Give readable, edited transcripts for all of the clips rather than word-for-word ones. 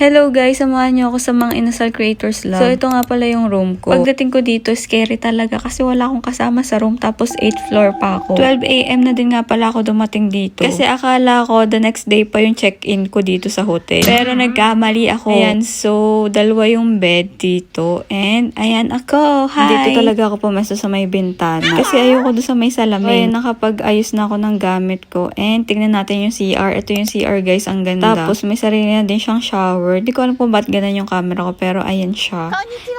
Hello guys, samahan niyo ako sa mga Inasal Creators Lab. So ito nga pala yung room ko. Pagdating ko dito, scary talaga kasi wala akong kasama sa room tapos 8th floor pa ako. 12 AM na din nga pala ako dumating dito. Kasi akala ko the next day pa yung check-in ko dito sa hotel. Pero nagkamali ako. Ayan, so dalawa yung bed dito. And ayan ako, hi! Dito talaga ako pumesto sa may bintana. Kasi ayoko doon sa may salamin. Ayan, nakapag-ayos na ako ng gamit ko. And tingnan natin yung CR. Ito yung CR guys, ang ganda. Tapos may sarili na din siyang shower. Di ko alam kung ba't ganun yung camera ko, pero ayan siya.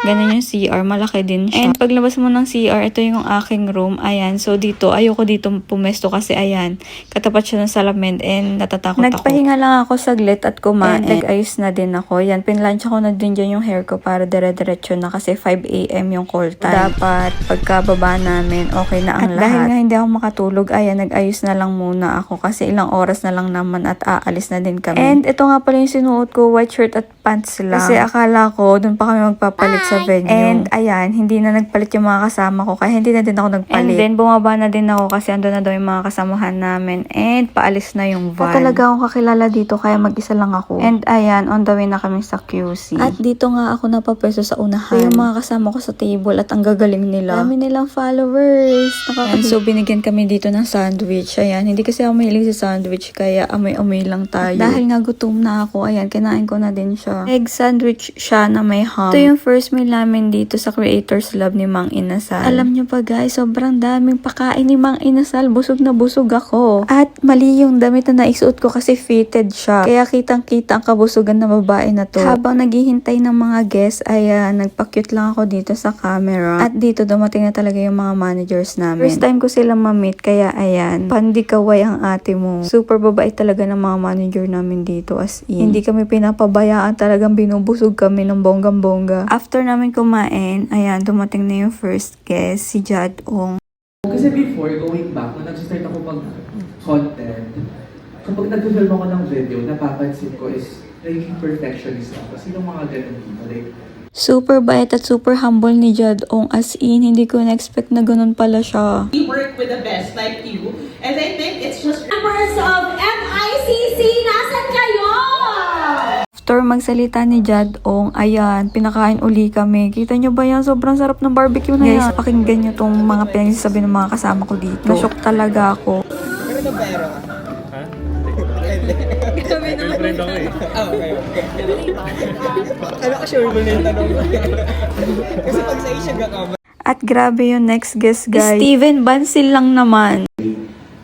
Ganun yung CR, malaki din siya. And paglabas mo ng CR, ito yung aking room. Ayan, so dito, ayoko dito pumesto kasi ayan, katapat siya ng salamin and natatakot ako. Nagpahinga lang ako saglit at kumain. And nag-ayos na din ako. Yan, pinlansya ko na din dyan yung hair ko para dire-diretso na kasi 5 AM yung call time. Dapat pagkababa namin, okay na ang lahat. Dahil nga hindi ako makatulog, ayan, nag-ayos na lang muna ako kasi ilang oras na lang naman at aalis na din kami. And ito nga pala yung sinuot ko, white shirt at pants lang. Kasi akala ko, dun pa kami magpapalit sa venue. And ayan, hindi na nagpalit yung mga kasama ko, kaya hindi na din ako nagpalit. And then, bumaba na din ako kasi andun na daw yung mga kasamahan namin. And paalis na yung van. At talaga akong kakilala dito, kaya mag-isa lang ako. And ayan, on the way na kami sa QC. At dito nga ako napapwesto sa unahan. So, yung mga kasama ko sa table at ang gagaling nila. Dami nilang followers. And so, binigyan kami dito ng sandwich. Ayan, hindi kasi ako mahilig sa sandwich, kaya amoy-amoy lang tayo. Dahil nga gutom na ako, ayan, kinain ko na din siya. Egg sandwich siya na may ham. Ito yung first meal namin dito sa Creators Lab ni Mang Inasal. Alam nyo pa guys, sobrang daming pakain ni Mang Inasal. Busog na busog ako. At mali yung damit na naisuot ko kasi fitted siya. Kaya kitang-kita ang kabusugan na babae na to. Habang naghihintay ng mga guests, ay nagpa-cute lang ako dito sa camera. At dito dumating na talaga yung mga managers namin. First time ko sila ma-meet, kaya ayan, pandikaway ang ate mo. Super babae talaga ng mga manager namin dito, as in. Hindi kami pinapabayaan, talagang binubusog kami ng bonggang-bongga. After namin kumain, ayan, dumating na yung first guest, si Jad Ong. Kasi before, going back, nung nag-start ako mag-content, kapag nag-film ako ng video, napapansin ko is naging perfectionist ako. Sino mga ganun dito? Like, super bait at super humble ni Jad Ong, as in, hindi ko na-expect na ganun pala siya. We work with the best like you, and I think it's just members of MICC, nasan kayo? After magsalita ni Jad Ong, ayan, pinakain uli kami. Kita nyo ba yan? Sobrang sarap ng barbecue na yan. Guys, pakinggan nyo tong mga pinagsasabi ng mga kasama ko dito. Nashock talaga ako. Pero na pera? Ha? Girlfriend ako eh. Okay. Ano ka sure mo na yung tanong? Kasi pag sa Asia ka kama. At grabe yung next guest, guys. Steven Bansil lang naman.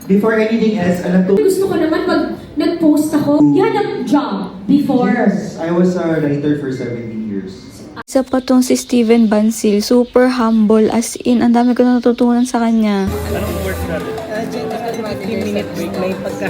before anything else, alam ko, Gusto ko naman pag nag-post ako, you had a job before. Yes, I was a writer for 17 years. Isa pa tong si Steven Bansil, super humble, as in, ang dami ko natutunan sa kanya. Anong work natin? 15-minute break na yung pagka.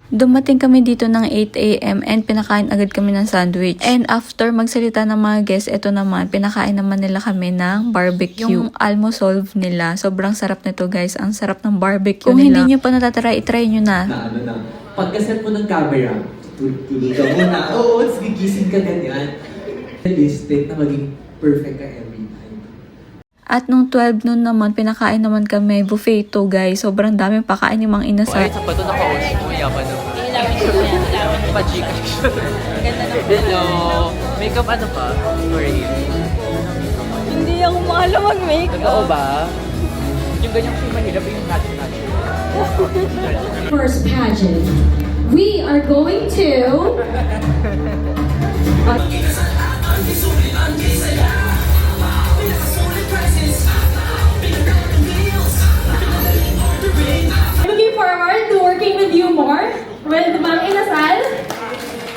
Dumating kami dito ng 8 AM and pinakain agad kami ng sandwich. And after magsalita ng mga guests, ito naman, pinakain naman nila kami ng barbecue. Yung almosolve nila, sobrang sarap nito guys. Ang sarap ng barbecue nila. Kung hindi nyo pa natatry, itry nyo na. pagkaset mo ng camera, tulog ka muna. Oo, gigising ka ganyan. Realistic na maging perfect ka every time. At nung 12 noon naman, pinakain naman kami buffet to guys. Sobrang daming pakain yung mga inasal. Sa pato naka-host mo, yaman naman. Pa-Gcash. Hello. Makeup ano pa? Sorry. Hindi ako maalam mag-makeup. Totoo ba? Yung ganyan kasi mahirap yung natin. First pageant, we are going to... Looking forward to working with you more, with Mang Inasal.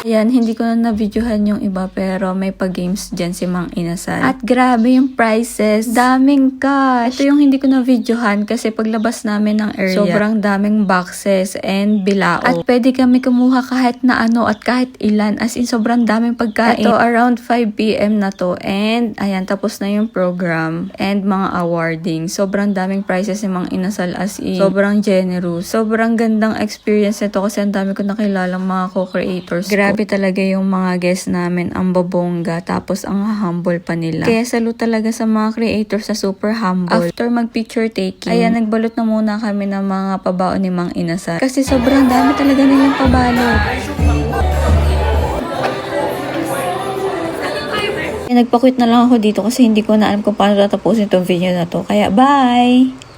Ayan, hindi ko na na-videohan yung iba pero may pa-games dyan si Mang Inasal. At grabe yung prizes. Daming cash. Ito yung hindi ko na-videohan kasi paglabas namin ng area, sobrang daming boxes and bilao. At pwede kami kumuha kahit na ano at kahit ilan. As in, sobrang daming pagkain. Ito, around 5 PM na to. And, ayan, tapos na yung program. And mga awarding. Sobrang daming prizes si Mang Inasal, as in. Sobrang generous. Sobrang gandang experience nito kasi ang dami ko nakilalang mga co-creators ko. Grabe talaga yung mga guests namin, ang babongga, tapos ang humble pa nila. Kaya salute talaga sa mga creators na super humble. After mag-picture taking, ayan, nagbalot na muna kami ng mga pabaon ni Mang Inasal. Kasi sobrang dami talaga nilang pabalot. Nagpa-quit na lang ako dito kasi hindi ko na alam kung paano tatapusin itong video na to. Kaya bye!